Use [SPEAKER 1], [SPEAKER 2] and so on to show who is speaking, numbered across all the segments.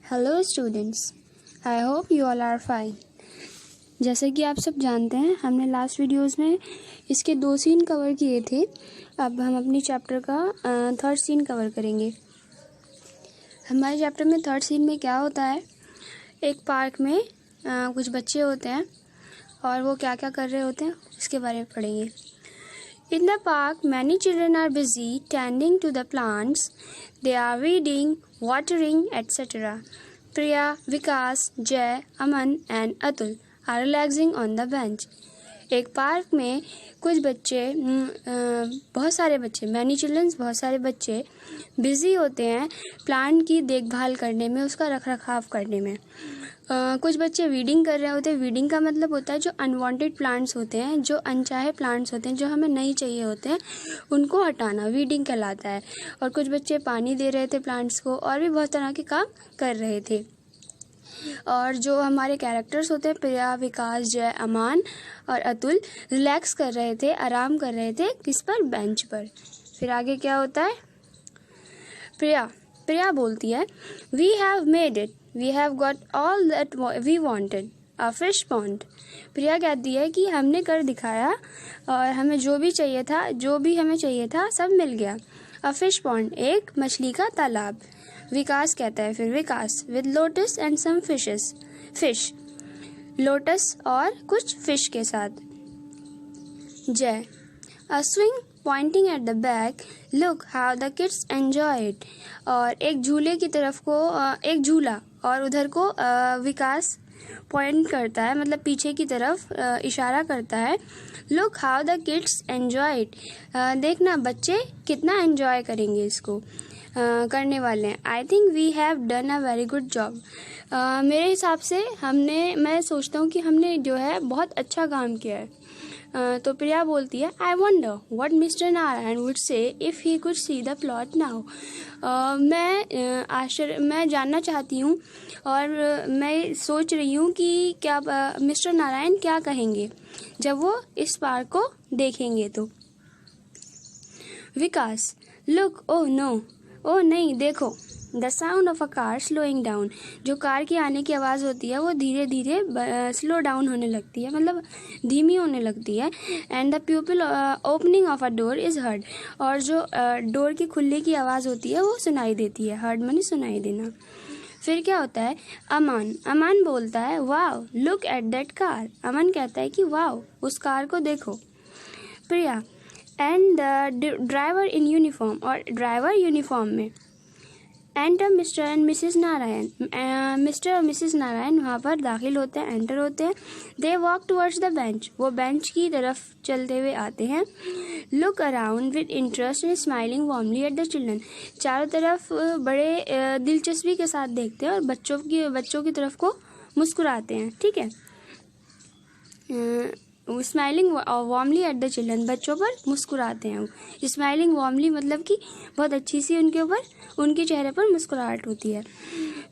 [SPEAKER 1] Hello students, I hope you all are fine. जैसे कि आप सब जानते हैं, हमने लास्ट वीडियोस में इसके 2 सीन कवर किए थे। अब हम अपनी चैप्टर का 3rd सीन कवर करेंगे। हमारे चैप्टर में 3rd सीन में क्या होता है, एक पार्क में कुछ बच्चे होते हैं और वो क्या क्या कर रहे होते हैं इसके बारे में पढ़ेंगे। In the park, many children are busy tending to the plants. They are reading, watering, etc. Priya, Vikas, Jay, Aman and Atul are relaxing on the bench. एक पार्क में कुछ बच्चे बहुत सारे बच्चे मैनी चिल्ड्रंस बहुत सारे बच्चे बिज़ी होते हैं प्लांट की देखभाल करने में, उसका रख रखाव करने में। कुछ बच्चे वीडिंग कर रहे होते हैं। वीडिंग का मतलब होता है जो अनवांटेड प्लांट्स होते हैं, जो अनचाहे प्लांट्स होते हैं, जो हमें नहीं चाहिए होते हैं, उनको हटाना वीडिंग कहलाता है। और कुछ बच्चे पानी दे रहे थे प्लांट्स को, और भी बहुत तरह के काम कर रहे थे। और जो हमारे कैरेक्टर्स होते हैं, प्रिया, विकास, जय, अमान और अतुल, रिलैक्स कर रहे थे, आराम कर रहे थे। किस पर? बेंच पर। फिर आगे क्या होता है? प्रिया बोलती है, we have made it, we have got all that we wanted, a fish pond. Priya कहती है कि हमने कर दिखाया और हमें जो भी हमें चाहिए था सब मिल गया। अ फिश पॉन्ड, एक मछली का तालाब। विकास कहता है, फिर Vikas, with lotus and some fish, lotus और कुछ फिश के साथ। Jay, a swing pointing at the back, look how the kids enjoy it. और एक झूले की तरफ को एक झूला, और उधर को विकास पॉइंट करता है, मतलब पीछे की तरफ इशारा करता है। Look how the kids enjoy it, देखना बच्चे कितना एंजॉय करेंगे इसको, करने वाले हैं। I think we have done a very good job. मेरे हिसाब से मैं सोचता हूँ कि हमने जो है बहुत अच्छा काम किया है। तो प्रिया बोलती है, I wonder what mister Narayan would say if he could see the plot now. मैं जानना चाहती हूँ और मैं सोच रही हूँ कि क्या मिस्टर नारायण क्या कहेंगे जब वो इस पार्क को देखेंगे तो। विकास, लुक, ओह नो, ओह नहीं, देखो। The sound of a car slowing down, जो कार की आने की आवाज़ होती है वो धीरे धीरे स्लो डाउन होने लगती है, मतलब धीमी होने लगती है। And the प्यूपिल opening of a door is heard, और जो डोर की खुलने की आवाज़ होती है वो सुनाई देती है। हर्ड माने सुनाई देना। फिर क्या होता है? अमान बोलता है, wow, look at that car. Aman कहता है कि वाव, उस कार को देखो। Priya, and the driver in uniform, और ड्राइवर यूनिफॉर्म में। Enter mister and Mrs Narayan, mister और मिसेस नारायण वहाँ पर दाखिल होते हैं, एंटर होते हैं। They walk towards the bench, वो बेंच की तरफ चलते हुए आते हैं। Look around with interest and smiling warmly at the children, चारों तरफ बड़े दिलचस्पी के साथ देखते हैं और बच्चों की तरफ को मुस्कुराते हैं। ठीक है, smiling warmly at the children, बच्चों पर मुस्कुराते हैं। स्माइलिंग वार्मली मतलब कि बहुत अच्छी सी उनके चेहरे पर मुस्कुराहट होती है।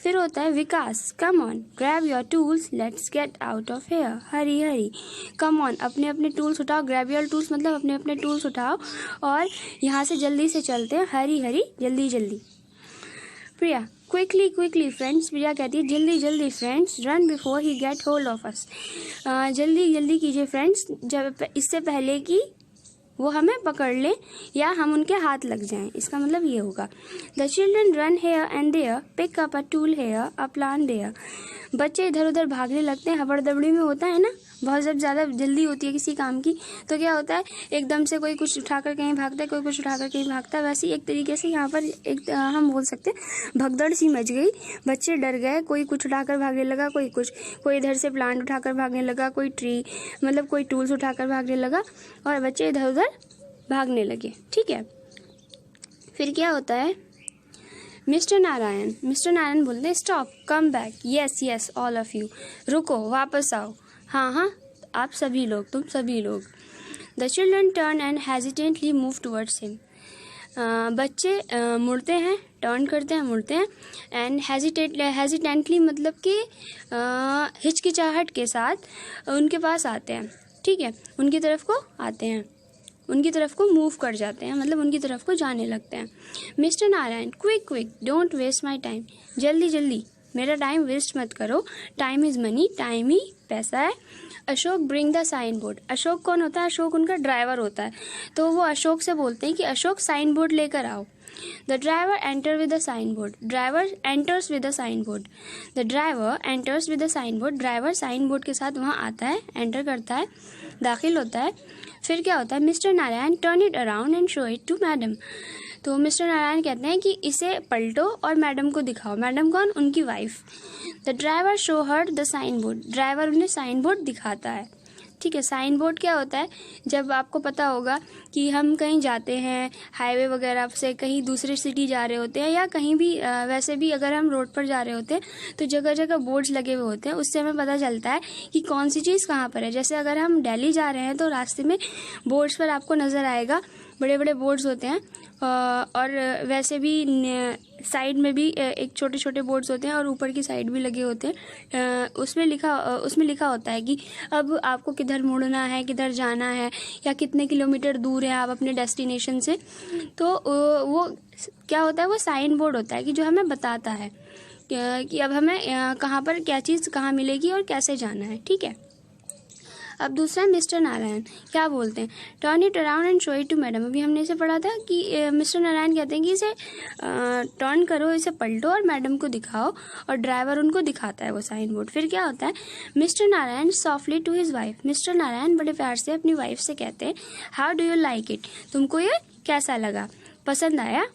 [SPEAKER 1] फिर होता है Vikas, come on, grab your tools, let's get out of here, Hari. Come on, अपने अपने टूल्स उठाओ। ग्रैब योर टूल्स मतलब अपने अपने टूल्स उठाओ और यहाँ से जल्दी से चलते हैं। हरी, जल्दी। प्रिया, क्विकली फ्रेंड्स, प्रिया कहती है, जल्दी friends, run before he get hold of us. जल्दी कीजिए फ्रेंड्स, जब इससे पहले कि वो हमें पकड़ लें या हम उनके हाथ लग जाएं। इसका मतलब ये होगा। The children run here and there, pick up a tool here, a plant there. बच्चे इधर उधर भागने लगते हैं। हबड़दबड़ी में होता है ना, बहुत जब ज़्यादा जल्दी होती है किसी काम की तो क्या होता है, एकदम से कोई कुछ उठाकर कहीं भागता है, कोई कुछ उठाकर कहीं भागता है। वैसे एक तरीके से यहाँ पर एक हम बोल सकते हैं भगदड़ सी मच गई। बच्चे डर गए, कोई कुछ उठाकर भागने लगा, कोई इधर से प्लांट उठाकर भागने लगा, कोई कोई टूल्स उठाकर भागने लगा और बच्चे इधर उधर भागने लगे। ठीक है, फिर क्या होता है? मिस्टर नारायण बोलते हैं, stop, come back, yes all of you, रुको, वापस आओ, हाँ, आप सभी लोग, तुम सभी लोग। The children turn and hesitantly move towards him, बच्चे मुड़ते हैं, टर्न करते हैं, मुड़ते हैं। एंड हेजिटेंटली मतलब कि हिचकिचाहट के साथ उनके पास आते हैं। ठीक है, उनकी तरफ को आते हैं, उनकी तरफ को मूव कर जाते हैं, मतलब उनकी तरफ को जाने लगते हैं। Mister Narayan, quick, don't waste my time, जल्दी, मेरा टाइम वेस्ट मत करो, टाइम इज़ मनी, टाइम ही पैसा है। Ashok bring the sign board. Ashok कौन होता है? अशोक उनका ड्राइवर होता है। तो वो अशोक से बोलते हैं कि अशोक साइन बोर्ड लेकर आओ। The driver enter with the sign board. Driver enters with the sign board. The driver enters with the sign board. Driver sign board के साथ वहाँ आता है, एंटर करता है, दाखिल होता है। फिर क्या होता है? Mister Narayan turn it around and show it to madam. तो मिस्टर नारायण कहते हैं कि इसे पलटो और मैडम को दिखाओ। मैडम कौन? उनकी wife. The driver show her the sign board. Driver उन्हें साइन बोर्ड दिखाता है। ठीक है, साइन बोर्ड क्या होता है? जब आपको पता होगा कि हम कहीं जाते हैं, हाईवे वगैरह से कहीं दूसरे सिटी जा रहे होते हैं, या कहीं भी वैसे भी अगर हम रोड पर जा रहे होते हैं तो जगह जगह बोर्ड्स लगे हुए होते हैं, उससे हमें पता चलता है कि कौन सी चीज़ कहाँ पर है। जैसे अगर हम दिल्ली जा रहे हैं तो रास्ते में बोर्ड्स पर आपको नज़र आएगा, बड़े बड़े बोर्ड्स होते हैं, और वैसे भी साइड में भी एक छोटे छोटे बोर्ड्स होते हैं और ऊपर की साइड भी लगे होते हैं। उसमें लिखा होता है कि अब आपको किधर मुड़ना है, किधर जाना है, या कितने किलोमीटर दूर है आप अपने डेस्टिनेशन से। तो वो क्या होता है? वो साइन बोर्ड होता है कि जो हमें बताता है कि अब हमें कहाँ पर क्या चीज़ कहाँ मिलेगी और कैसे जाना है। ठीक है, अब दूसरा मिस्टर नारायण क्या बोलते हैं? Turn it around and show it to madam. अभी हमने इसे पढ़ा था कि मिस्टर नारायण कहते हैं कि इसे टर्न करो, इसे पलटो और मैडम को दिखाओ, और ड्राइवर उनको दिखाता है वो साइन बोर्ड। फिर क्या होता है? Mister Narayan softly to his wife. Mister Narayan बड़े प्यार से अपनी वाइफ से कहते हैं, how do you like it? तुमको ये कैसा लगा, पसंद आया?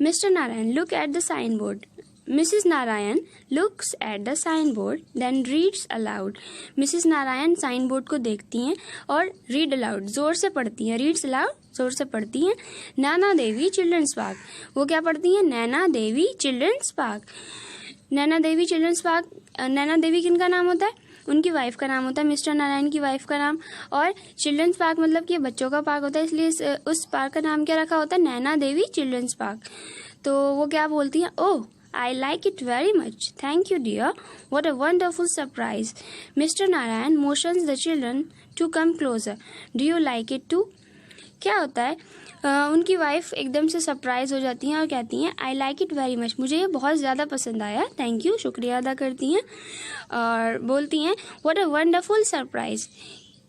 [SPEAKER 1] Mister Narayan look at the sign board. Mrs. Narayan looks at the signboard, then reads aloud. Mrs. Narayan sign board को देखती हैं और रीड अलाउड जोर से पढ़ती हैं। रीड्स अलाउड जोर से पढ़ती हैं। Naina Devi children's park. वो क्या पढ़ती हैं? Naina Devi children's park. Naina Devi children's park. Naina Devi किनका नाम होता है? उनकी वाइफ का नाम होता है, मिस्टर नारायण की वाइफ का नाम। और चिल्ड्रंस पार्क मतलब कि बच्चों का पार्क होता है, इसलिए उस पार्क का नाम क्या रखा होता है? Naina Devi children's park. तो वो क्या बोलती हैं? ओह, I like it very much. Thank you, dear. What a wonderful surprise. Mr. Narayan motions the children to come closer. Do you like it too? क्या होता है? उनकी वाइफ एकदम से सरप्राइज हो जाती हैं और कहती हैं, I like it very much. मुझे ये बहुत ज़्यादा पसंद आया, थैंक यू, शुक्रिया अदा करती हैं और बोलती हैं, व्हाट अ वंडरफुल सरप्राइज।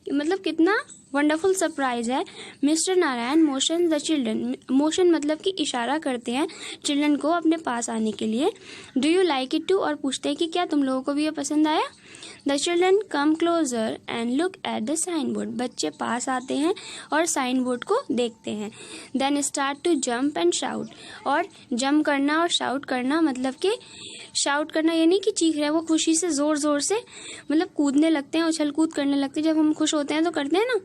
[SPEAKER 1] मतलब कितना वंडरफुल सरप्राइज है। Mister Narayan motion the children. Motion मतलब कि इशारा करते हैं चिल्ड्रन को अपने पास आने के लिए। Do you like it too? और पूछते हैं कि क्या तुम लोगों को भी ये पसंद आया? The children come closer and look at the sign board. बच्चे पास आते हैं और साइन बोर्ड को देखते हैं। Then start to jump and shout. और जंप करना और शाउट करना मतलब कि शाउट करना ये नहीं कि चीख रहे, वो खुशी से ज़ोर ज़ोर से मतलब कूदने लगते हैं, उछल कूद करने लगते हैं। जब हम खुश होते हैं तो करते हैं ना,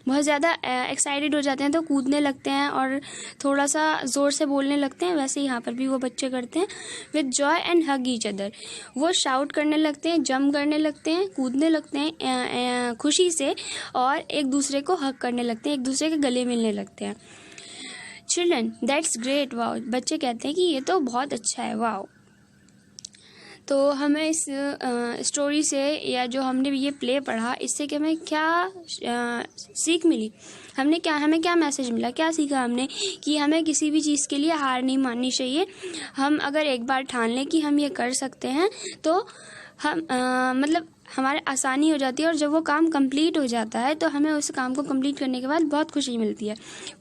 [SPEAKER 1] बहुत ज़्यादा एक्साइटेड हो जाते हैं तो कूदने लगते हैं और थोड़ा सा ज़ोर से बोलने लगते हैं। वैसे यहाँ पर भी वो बच्चे करते हैं। With Joy and hug each other. वो शाउट करने लगते हैं, जंप करने लगते हैं, कूदने लगते हैं खुशी से, और एक दूसरे को हग करने लगते हैं, एक दूसरे के गले मिलने लगते हैं। Children that's great, wow. बच्चे कहते हैं कि ये तो बहुत अच्छा है, वाओ। तो हमें इस स्टोरी से या जो हमने ये प्ले पढ़ा, इससे कि हमें क्या सीख मिली, हमें क्या मैसेज मिला, क्या सीखा हमने कि हमें किसी भी चीज़ के लिए हार नहीं माननी चाहिए। हम अगर एक बार ठान लें कि हम ये कर सकते हैं तो हम मतलब हमारे आसानी हो जाती है, और जब वो काम कंप्लीट हो जाता है तो हमें उस काम को कंप्लीट करने के बाद बहुत खुशी मिलती है।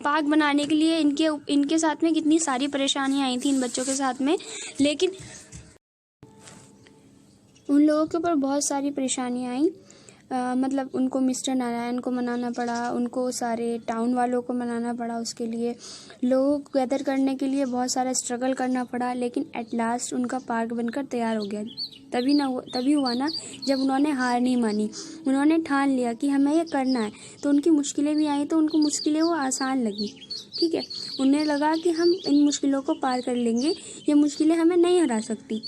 [SPEAKER 1] पार्क बनाने के लिए इनके साथ में कितनी सारी परेशानियाँ आई थी इन बच्चों के साथ में, लेकिन उन लोगों के ऊपर बहुत सारी परेशानियाँ आई। मतलब उनको मिस्टर नारायण को मनाना पड़ा, उनको सारे टाउन वालों को मनाना पड़ा, उसके लिए लोगों को गैदर करने के लिए बहुत सारा स्ट्रगल करना पड़ा, लेकिन एट लास्ट उनका पार्क बनकर तैयार हो गया। तभी हुआ ना जब उन्होंने हार नहीं मानी, उन्होंने ठान लिया कि हमें ये करना है। तो उनकी मुश्किलें भी आई तो उनको मुश्किलें वो आसान लगी। ठीक है, उन्हें लगा कि हम इन मुश्किलों को पार कर लेंगे, ये मुश्किलें हमें नहीं हरा सकती।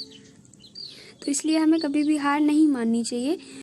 [SPEAKER 1] तो इसलिए हमें कभी भी हार नहीं माननी चाहिए।